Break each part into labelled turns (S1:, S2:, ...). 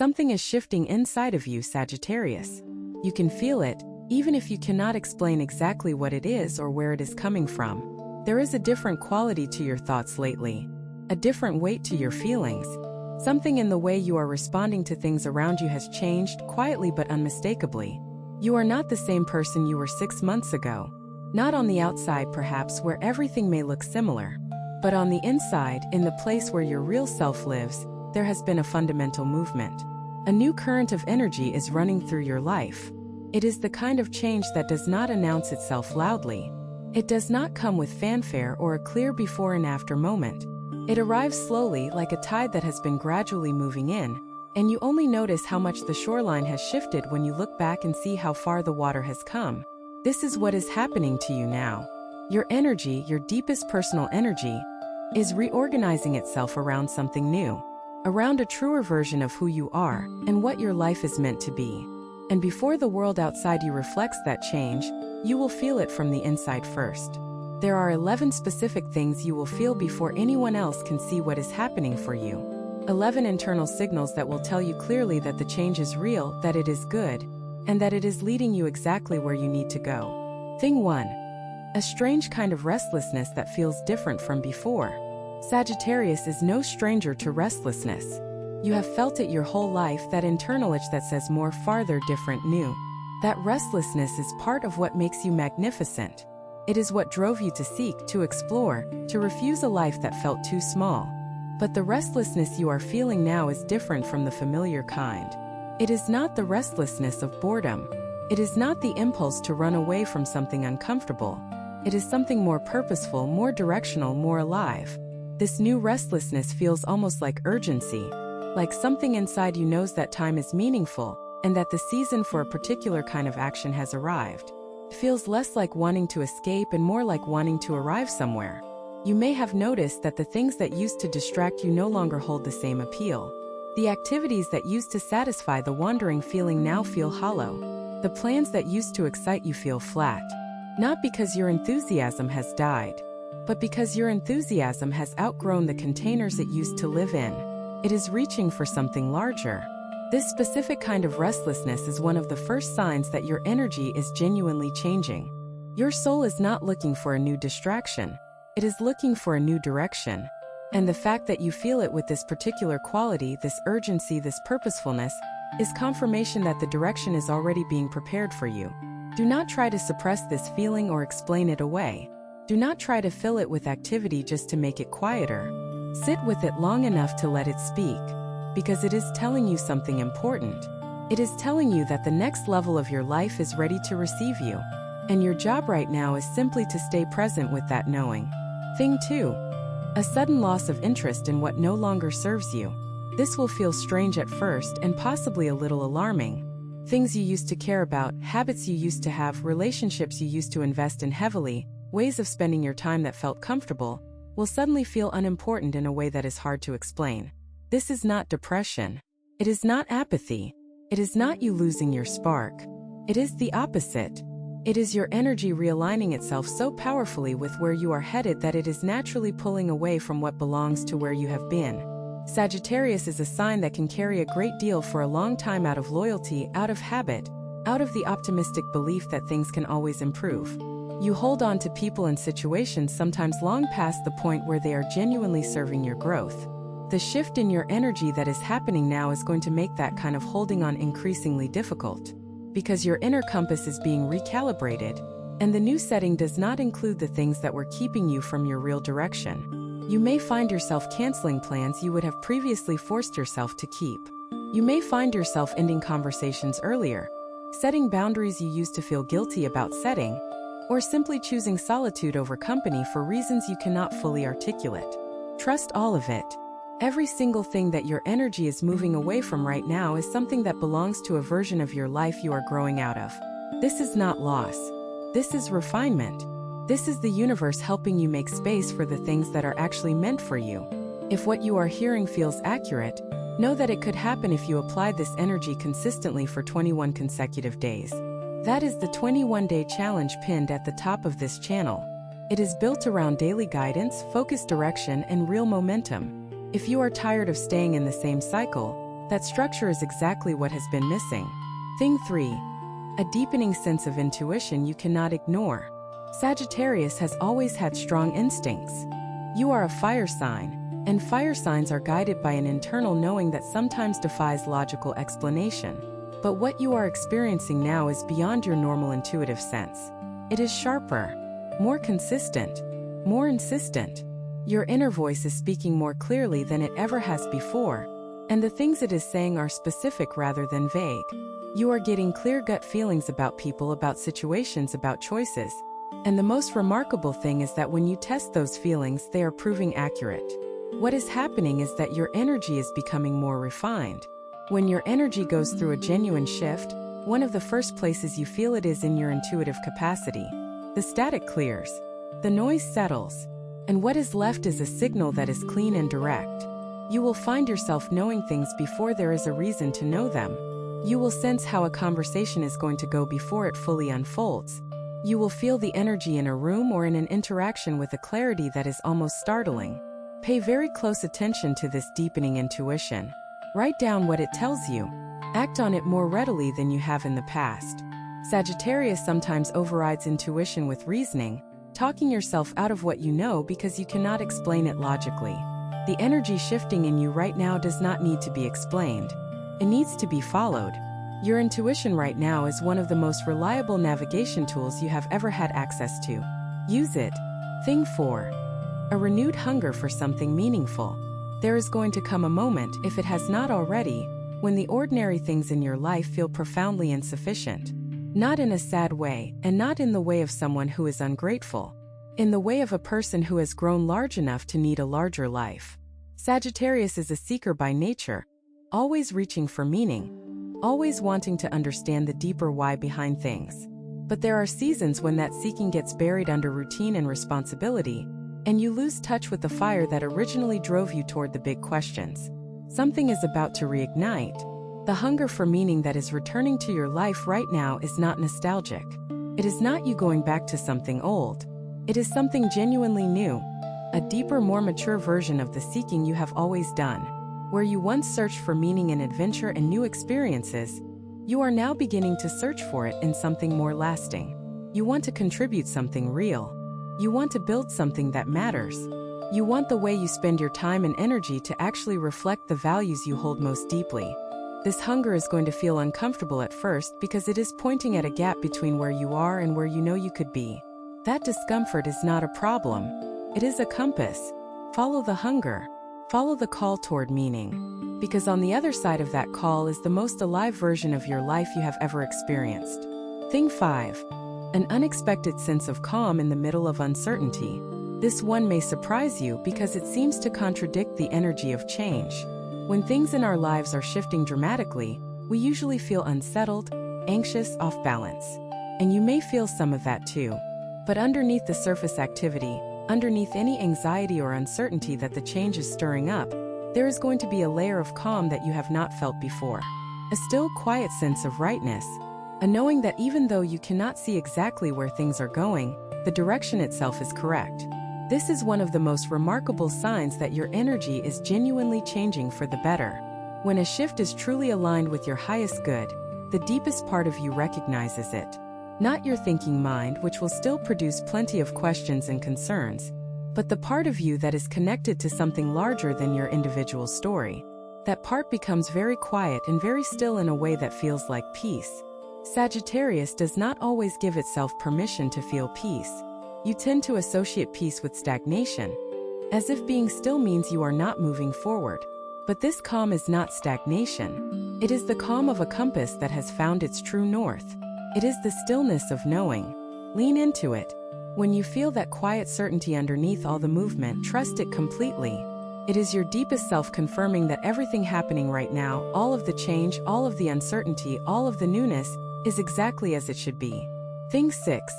S1: Something is shifting inside of you, Sagittarius. You can feel it, even if you cannot explain exactly what it is or where it is coming from. There is a different quality to your thoughts lately, a different weight to your feelings. Something in the way you are responding to things around you has changed, quietly but unmistakably. You are not the same person you were 6 months ago. Not on the outside, perhaps, where everything may look similar. But on the inside, in the place where your real self lives, there has been a fundamental movement. A new current of energy is running through your life. It is the kind of change that does not announce itself loudly. It does not come with fanfare or a clear before and after moment. It arrives slowly, like a tide that has been gradually moving in, and you only notice how much the shoreline has shifted when you look back and see how far the water has come. This is what is happening to you now. Your energy, your deepest personal energy, is reorganizing itself around something new, around a truer version of who you are and what your life is meant to be. And before the world outside you reflects that change, you will feel it from the inside first. There are 11 specific things you will feel before anyone else can see what is happening for you. 11 internal signals that will tell you clearly that the change is real, that it is good, and that it is leading you exactly where you need to go. Thing 1. A strange kind of restlessness that feels different from before. Sagittarius is no stranger to restlessness. You have felt it your whole life, that internal itch that says more, farther, different, new. That restlessness is part of what makes you magnificent. It is what drove you to seek, to explore, to refuse a life that felt too small. But the restlessness you are feeling now is different from the familiar kind. It is not the restlessness of boredom. It is not the impulse to run away from something uncomfortable. It is something more purposeful, more directional, more alive. This new restlessness feels almost like urgency, like something inside you knows that time is meaningful and that the season for a particular kind of action has arrived. It feels less like wanting to escape and more like wanting to arrive somewhere. You may have noticed that the things that used to distract you no longer hold the same appeal. The activities that used to satisfy the wandering feeling now feel hollow. The plans that used to excite you feel flat. Not because your enthusiasm has died, but because your enthusiasm has outgrown the containers it used to live in. It is reaching for something larger. This specific kind of restlessness is one of the first signs that your energy is genuinely changing. Your soul is not looking for a new distraction. It is looking for a new direction. And the fact that you feel it with this particular quality, this urgency, this purposefulness, is confirmation that the direction is already being prepared for you. Do not try to suppress this feeling or explain it away. Do not try to fill it with activity just to make it quieter. Sit with it long enough to let it speak, because it is telling you something important. It is telling you that the next level of your life is ready to receive you. And your job right now is simply to stay present with that knowing. Thing 2. A sudden loss of interest in what no longer serves you. This will feel strange at first and possibly a little alarming. Things you used to care about, habits you used to have, relationships you used to invest in heavily, ways of spending your time that felt comfortable, will suddenly feel unimportant in a way that is hard to explain. This is not depression. It is not apathy. It is not you losing your spark. It is the opposite. It is your energy realigning itself so powerfully with where you are headed that it is naturally pulling away from what belongs to where you have been. Sagittarius is a sign that can carry a great deal for a long time out of loyalty, out of habit, out of the optimistic belief that things can always improve. You hold on to people and situations sometimes long past the point where they are genuinely serving your growth. The shift in your energy that is happening now is going to make that kind of holding on increasingly difficult, because your inner compass is being recalibrated, and the new setting does not include the things that were keeping you from your real direction. You may find yourself canceling plans you would have previously forced yourself to keep. You may find yourself ending conversations earlier, setting boundaries you used to feel guilty about setting, or simply choosing solitude over company for reasons you cannot fully articulate. Trust all of it. Every single thing that your energy is moving away from right now is something that belongs to a version of your life you are growing out of. This is not loss. This is refinement. This is the universe helping you make space for the things that are actually meant for you. If what you are hearing feels accurate, know that it could happen if you applied this energy consistently for 21 consecutive days. That is the 21-day challenge pinned at the top of this channel. It is built around daily guidance, focused direction, and real momentum. If you are tired of staying in the same cycle, That structure is exactly what has been missing. Thing 3. A deepening sense of intuition you cannot ignore. Sagittarius has always had strong instincts. You are a fire sign, and fire signs are guided by an internal knowing that sometimes defies logical explanation. But what you are experiencing now is beyond your normal intuitive sense. It is sharper, more consistent, more insistent. Your inner voice is speaking more clearly than it ever has before, and the things it is saying are specific rather than vague. You are getting clear gut feelings about people, about situations, about choices. And the most remarkable thing is that when you test those feelings, they are proving accurate. What is happening is that your energy is becoming more refined. When your energy goes through a genuine shift, one of the first places you feel it is in your intuitive capacity. The static clears, the noise settles, and what is left is a signal that is clean and direct. You will find yourself knowing things before there is a reason to know them. You will sense how a conversation is going to go before it fully unfolds. You will feel the energy in a room or in an interaction with a clarity that is almost startling. Pay very close attention to this deepening intuition. Write down what it tells you. Act on it more readily than you have in the past. Sagittarius sometimes overrides intuition with reasoning, talking yourself out of what you know because you cannot explain it logically. The energy shifting in you right now does not need to be explained. It needs to be followed. Your intuition right now is one of the most reliable navigation tools you have ever had access to. Use it. Thing 4. A renewed hunger for something meaningful. There is going to come a moment, if it has not already, when the ordinary things in your life feel profoundly insufficient. Not in a sad way, and not in the way of someone who is ungrateful. In the way of a person who has grown large enough to need a larger life. Sagittarius is a seeker by nature, always reaching for meaning, always wanting to understand the deeper why behind things. But there are seasons when that seeking gets buried under routine and responsibility, and you lose touch with the fire that originally drove you toward the big questions. Something is about to reignite. The hunger for meaning that is returning to your life right now is not nostalgic. It is not you going back to something old. It is something genuinely new, a deeper, more mature version of the seeking you have always done. Where you once searched for meaning in adventure and new experiences, you are now beginning to search for it in something more lasting. You want to contribute something real. You want to build something that matters. You want the way you spend your time and energy to actually reflect the values you hold most deeply. This hunger is going to feel uncomfortable at first because it is pointing at a gap between where you are and where you know you could be. That discomfort is not a problem. It is a compass. Follow the hunger. Follow the call toward meaning. Because on the other side of that call is the most alive version of your life you have ever experienced. Thing 5. An unexpected sense of calm in the middle of uncertainty. This one may surprise you because it seems to contradict the energy of change. When things in our lives are shifting dramatically, we usually feel unsettled, anxious, off balance. And you may feel some of that too. But underneath the surface activity, underneath any anxiety or uncertainty that the change is stirring up, there is going to be a layer of calm that you have not felt before. A still, quiet sense of rightness. A knowing that even though you cannot see exactly where things are going, the direction itself is correct. This is one of the most remarkable signs that your energy is genuinely changing for the better. When a shift is truly aligned with your highest good, the deepest part of you recognizes it. Not your thinking mind, which will still produce plenty of questions and concerns, but the part of you that is connected to something larger than your individual story. That part becomes very quiet and very still in a way that feels like peace. Sagittarius does not always give itself permission to feel peace. You tend to associate peace with stagnation, as if being still means you are not moving forward. But this calm is not stagnation. It is the calm of a compass that has found its true north. It is the stillness of knowing. Lean into it. When you feel that quiet certainty underneath all the movement, trust it completely. It is your deepest self confirming that everything happening right now, all of the change, all of the uncertainty, all of the newness, is exactly as it should be. Thing 6.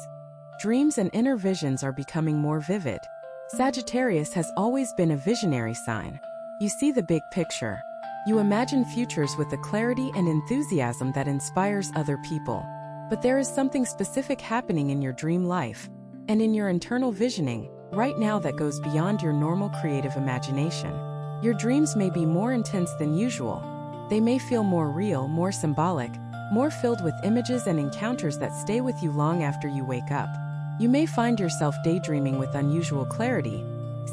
S1: Dreams and inner visions are becoming more vivid. Sagittarius has always been a visionary sign. You see the big picture. You imagine futures with a clarity and enthusiasm that inspires other people. But there is something specific happening in your dream life, and in your internal visioning, right now that goes beyond your normal creative imagination. Your dreams may be more intense than usual. They may feel more real, more symbolic, more filled with images and encounters that stay with you long after you wake up. You may find yourself daydreaming with unusual clarity,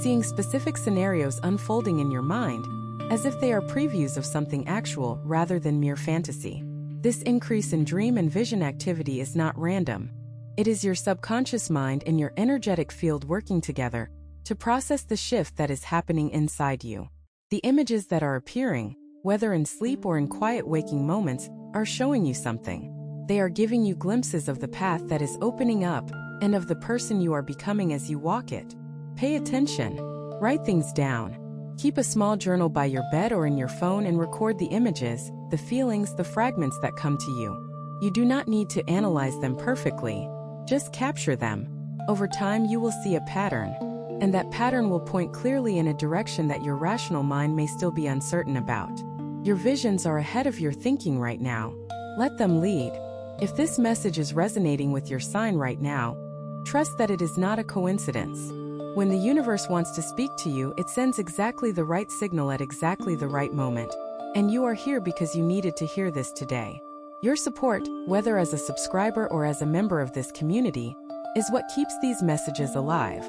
S1: seeing specific scenarios unfolding in your mind, as if they are previews of something actual rather than mere fantasy. This increase in dream and vision activity is not random. It is your subconscious mind and your energetic field working together to process the shift that is happening inside you. The images that are appearing, whether in sleep or in quiet waking moments, are showing you something. They are giving you glimpses of the path that is opening up and of the person you are becoming as you walk it. Pay attention. Write things down. Keep a small journal by your bed or in your phone and record the images, the feelings, the fragments that come to you. You do not need to analyze them perfectly. Just capture them. Over time, you will see a pattern, and that pattern will point clearly in a direction that your rational mind may still be uncertain about. Your visions are ahead of your thinking right now. Let them lead. If this message is resonating with your sign right now, trust that it is not a coincidence. When the universe wants to speak to you, it sends exactly the right signal at exactly the right moment. And you are here because you needed to hear this today. Your support, whether as a subscriber or as a member of this community, is what keeps these messages alive.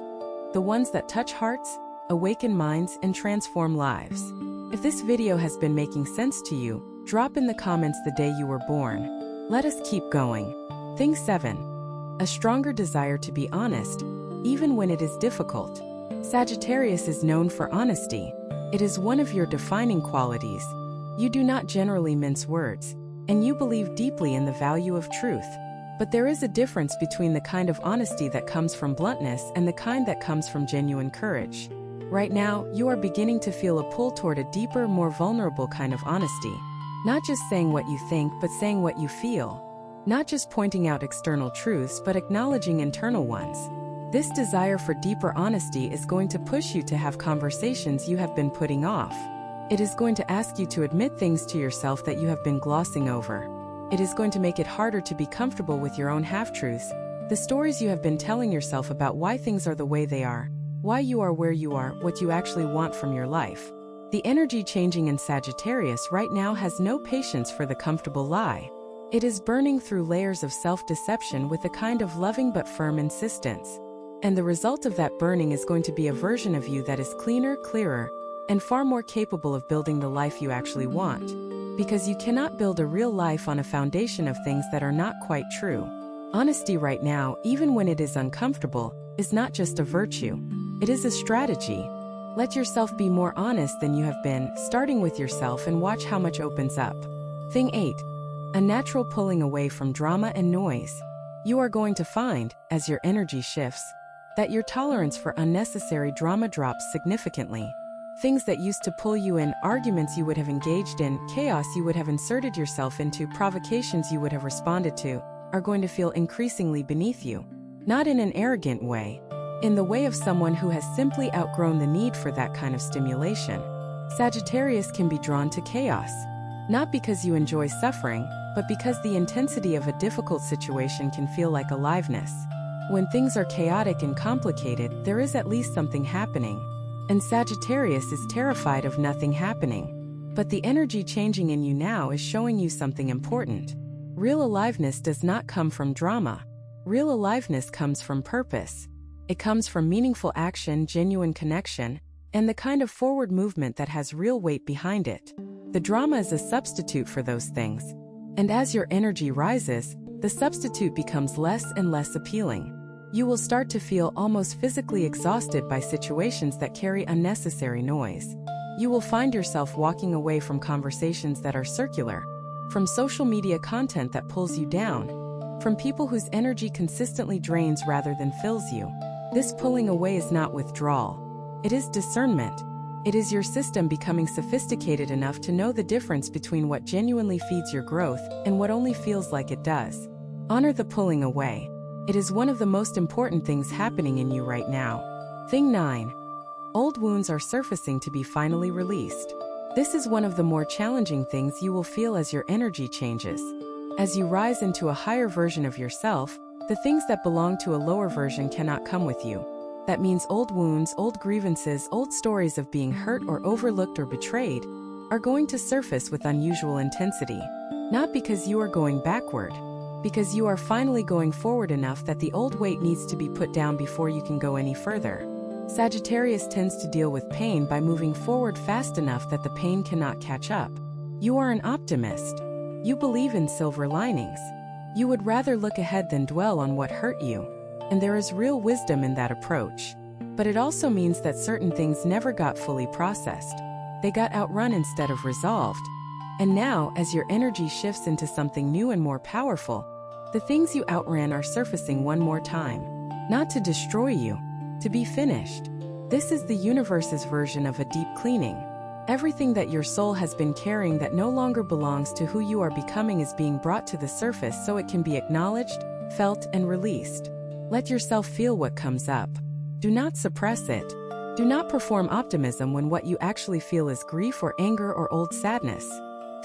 S1: The ones that touch hearts, awaken minds, and transform lives. If this video has been making sense to you, drop in the comments the day you were born. Let us keep going. Thing 7. A stronger desire to be honest, even when it is difficult. Sagittarius is known for honesty. It is one of your defining qualities. You do not generally mince words, and you believe deeply in the value of truth. But there is a difference between the kind of honesty that comes from bluntness and the kind that comes from genuine courage. Right now, you are beginning to feel a pull toward a deeper, more vulnerable kind of honesty. Not just saying what you think, but saying what you feel. Not just pointing out external truths, but acknowledging internal ones. This desire for deeper honesty is going to push you to have conversations you have been putting off. It is going to ask you to admit things to yourself that you have been glossing over. It is going to make it harder to be comfortable with your own half-truths, the stories you have been telling yourself about why things are the way they are, why you are where you are, what you actually want from your life. The energy changing in Sagittarius right now has no patience for the comfortable lie. It is burning through layers of self-deception with a kind of loving but firm insistence. And the result of that burning is going to be a version of you that is cleaner, clearer, and far more capable of building the life you actually want. Because you cannot build a real life on a foundation of things that are not quite true. Honesty right now, even when it is uncomfortable, is not just a virtue. It is a strategy. Let yourself be more honest than you have been, starting with yourself, and watch how much opens up. Thing 8. A natural pulling away from drama and noise. You are going to find, as your energy shifts, that your tolerance for unnecessary drama drops significantly. Things that used to pull you in, arguments you would have engaged in, chaos you would have inserted yourself into, provocations you would have responded to, are going to feel increasingly beneath you. Not in an arrogant way. In the way of someone who has simply outgrown the need for that kind of stimulation. Sagittarius can be drawn to chaos. Not because you enjoy suffering, but because the intensity of a difficult situation can feel like aliveness. When things are chaotic and complicated, there is at least something happening. And Sagittarius is terrified of nothing happening. But the energy changing in you now is showing you something important. Real aliveness does not come from drama. Real aliveness comes from purpose. It comes from meaningful action, genuine connection, and the kind of forward movement that has real weight behind it. The drama is a substitute for those things. And as your energy rises, the substitute becomes less and less appealing. You will start to feel almost physically exhausted by situations that carry unnecessary noise. You will find yourself walking away from conversations that are circular, from social media content that pulls you down, from people whose energy consistently drains rather than fills you. This pulling away is not withdrawal. It is discernment. It is your system becoming sophisticated enough to know the difference between what genuinely feeds your growth and what only feels like it does. Honor the pulling away. It is one of the most important things happening in you right now. Thing 9. Old wounds are surfacing to be finally released. This is one of the more challenging things you will feel as your energy changes. As you rise into a higher version of yourself, the things that belong to a lower version cannot come with you. That means old wounds, old grievances, old stories of being hurt or overlooked or betrayed. are going to surface with unusual intensity. Not because you are going backward, because you are finally going forward enough that the old weight needs to be put down before you can go any further. Sagittarius tends to deal with pain by moving forward fast enough that the pain cannot catch up. You are an optimist. You believe in silver linings. You would rather look ahead than dwell on what hurt you. And there is real wisdom in that approach. But it also means that certain things never got fully processed. They got outrun instead of resolved. And now, as your energy shifts into something new and more powerful, the things you outran are surfacing one more time. Not to destroy you, to be finished. This is the universe's version of a deep cleaning. Everything that your soul has been carrying that no longer belongs to who you are becoming is being brought to the surface so it can be acknowledged, felt, and released. Let yourself feel what comes up. Do not suppress it. Do not perform optimism when what you actually feel is grief or anger or old sadness.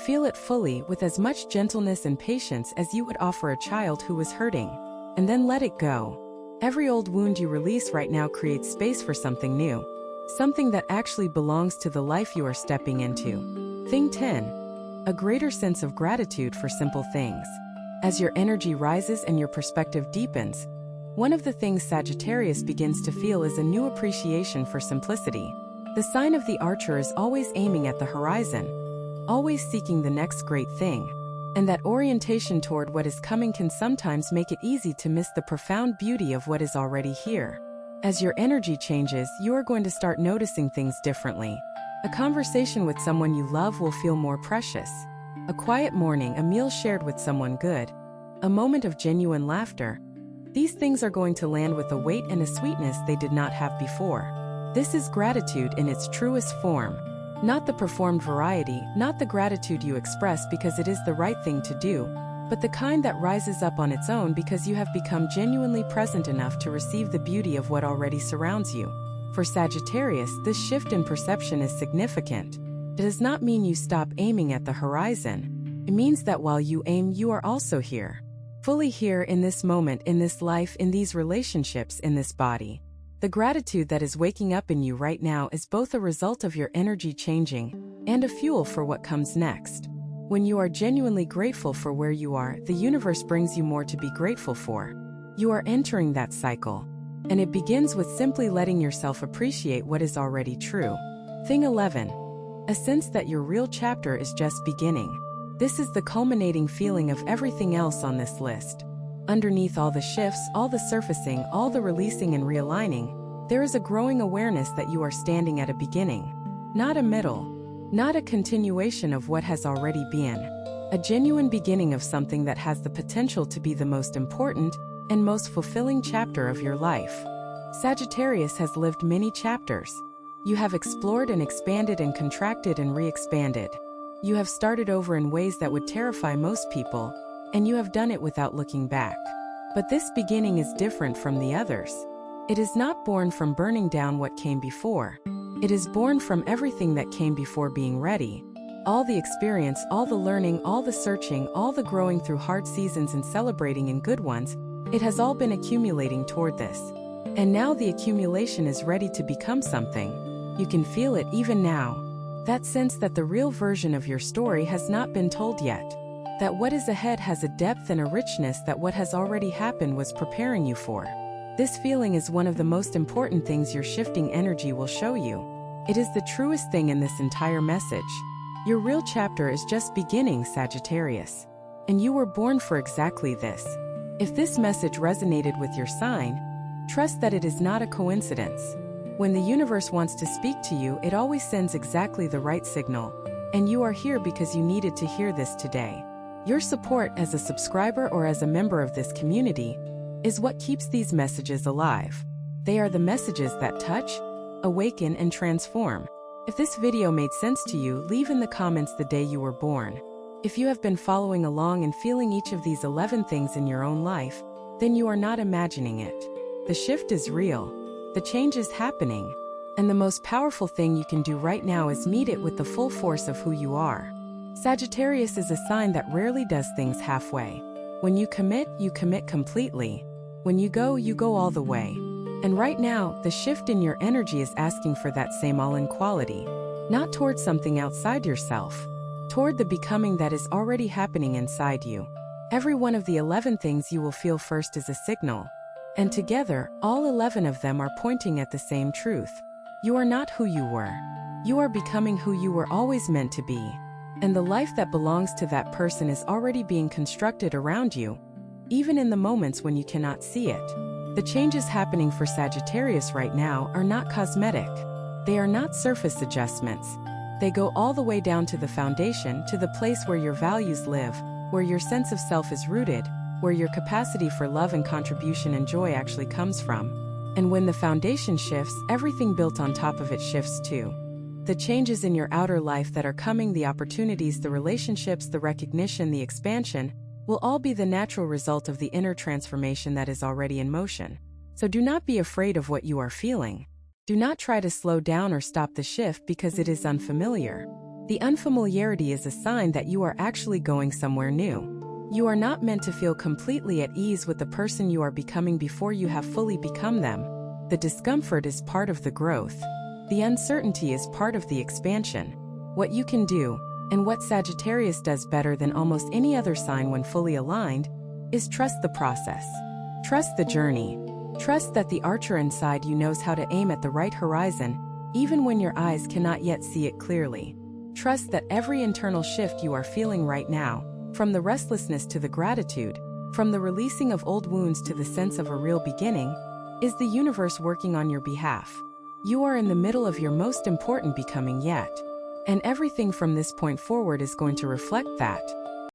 S1: Feel it fully with as much gentleness and patience as you would offer a child who was hurting. And then let it go. Every old wound you release right now creates space for something new. Something that actually belongs to the life you are stepping into. Thing 10. A greater sense of gratitude for simple things. As your energy rises and your perspective deepens, one of the things Sagittarius begins to feel is a new appreciation for simplicity. The sign of the archer is always aiming at the horizon, always seeking the next great thing. And that orientation toward what is coming can sometimes make it easy to miss the profound beauty of what is already here. As your energy changes, you are going to start noticing things differently. A conversation with someone you love will feel more precious. A quiet morning, a meal shared with someone good, a moment of genuine laughter. These things are going to land with a weight and a sweetness they did not have before. This is gratitude in its truest form. Not the performed variety, not the gratitude you express because it is the right thing to do, but the kind that rises up on its own because you have become genuinely present enough to receive the beauty of what already surrounds you. For Sagittarius, this shift in perception is significant. It does not mean you stop aiming at the horizon. It means that while you aim, you are also here. Fully here in this moment, in this life, in these relationships, in this body. The gratitude that is waking up in you right now is both a result of your energy changing and a fuel for what comes next. When you are genuinely grateful for where you are, the universe brings you more to be grateful for. You are entering that cycle. And it begins with simply letting yourself appreciate what is already true. Thing 11. A sense that your real chapter is just beginning. This is the culminating feeling of everything else on this list. Underneath all the shifts, all the surfacing, all the releasing and realigning, there is a growing awareness that you are standing at a beginning. Not a middle. Not a continuation of what has already been. A genuine beginning of something that has the potential to be the most important and most fulfilling chapter of your life. Sagittarius has lived many chapters. You have explored and expanded and contracted and re-expanded. You have started over in ways that would terrify most people, and you have done it without looking back. But this beginning is different from the others. It is not born from burning down what came before. It is born from everything that came before being ready. All the experience, all the learning, all the searching, all the growing through hard seasons and celebrating in good ones, it has all been accumulating toward this. And now the accumulation is ready to become something. You can feel it even now. That sense that the real version of your story has not been told yet. That what is ahead has a depth and a richness that what has already happened was preparing you for. This feeling is one of the most important things your shifting energy will show you. It is the truest thing in this entire message. Your real chapter is just beginning, Sagittarius. And you were born for exactly this. If this message resonated with your sign, trust that it is not a coincidence. When the universe wants to speak to you, it always sends exactly the right signal. And you are here because you needed to hear this today. Your support as a subscriber or as a member of this community is what keeps these messages alive. They are the messages that touch, awaken, and transform. If this video made sense to you, leave in the comments the day you were born. If you have been following along and feeling each of these 11 things in your own life, then you are not imagining it. The shift is real. The change is happening. And the most powerful thing you can do right now is meet it with the full force of who you are. Sagittarius is a sign that rarely does things halfway. When you commit completely. When you go all the way. And right now, the shift in your energy is asking for that same all-in quality. not toward something outside yourself, toward the becoming that is already happening inside you. Every one of the 11 things you will feel first is a signal, and together, all 11 of them are pointing at the same truth. You are not who you were. You are becoming who you were always meant to be, and the life that belongs to that person is already being constructed around you, even in the moments when you cannot see it. The changes happening for Sagittarius right now are not cosmetic. They are not surface adjustments. They go all the way down to the foundation, to the place where your values live, where your sense of self is rooted, where your capacity for love and contribution and joy actually comes from. And when the foundation shifts, everything built on top of it shifts too. The changes in your outer life that are coming, the opportunities, the relationships, the recognition, the expansion, will all be the natural result of the inner transformation that is already in motion. So do not be afraid of what you are feeling. Do not try to slow down or stop the shift because it is unfamiliar. The unfamiliarity is a sign that you are actually going somewhere new. You are not meant to feel completely at ease with the person you are becoming before you have fully become them. The discomfort is part of the growth. The uncertainty is part of the expansion. What you can do, and what Sagittarius does better than almost any other sign when fully aligned, is trust the process. Trust the journey. Trust that the archer inside you knows how to aim at the right horizon, even when your eyes cannot yet see it clearly. Trust that every internal shift you are feeling right now, from the restlessness to the gratitude, from the releasing of old wounds to the sense of a real beginning, is the universe working on your behalf. You are in the middle of your most important becoming yet. And everything from this point forward is going to reflect that.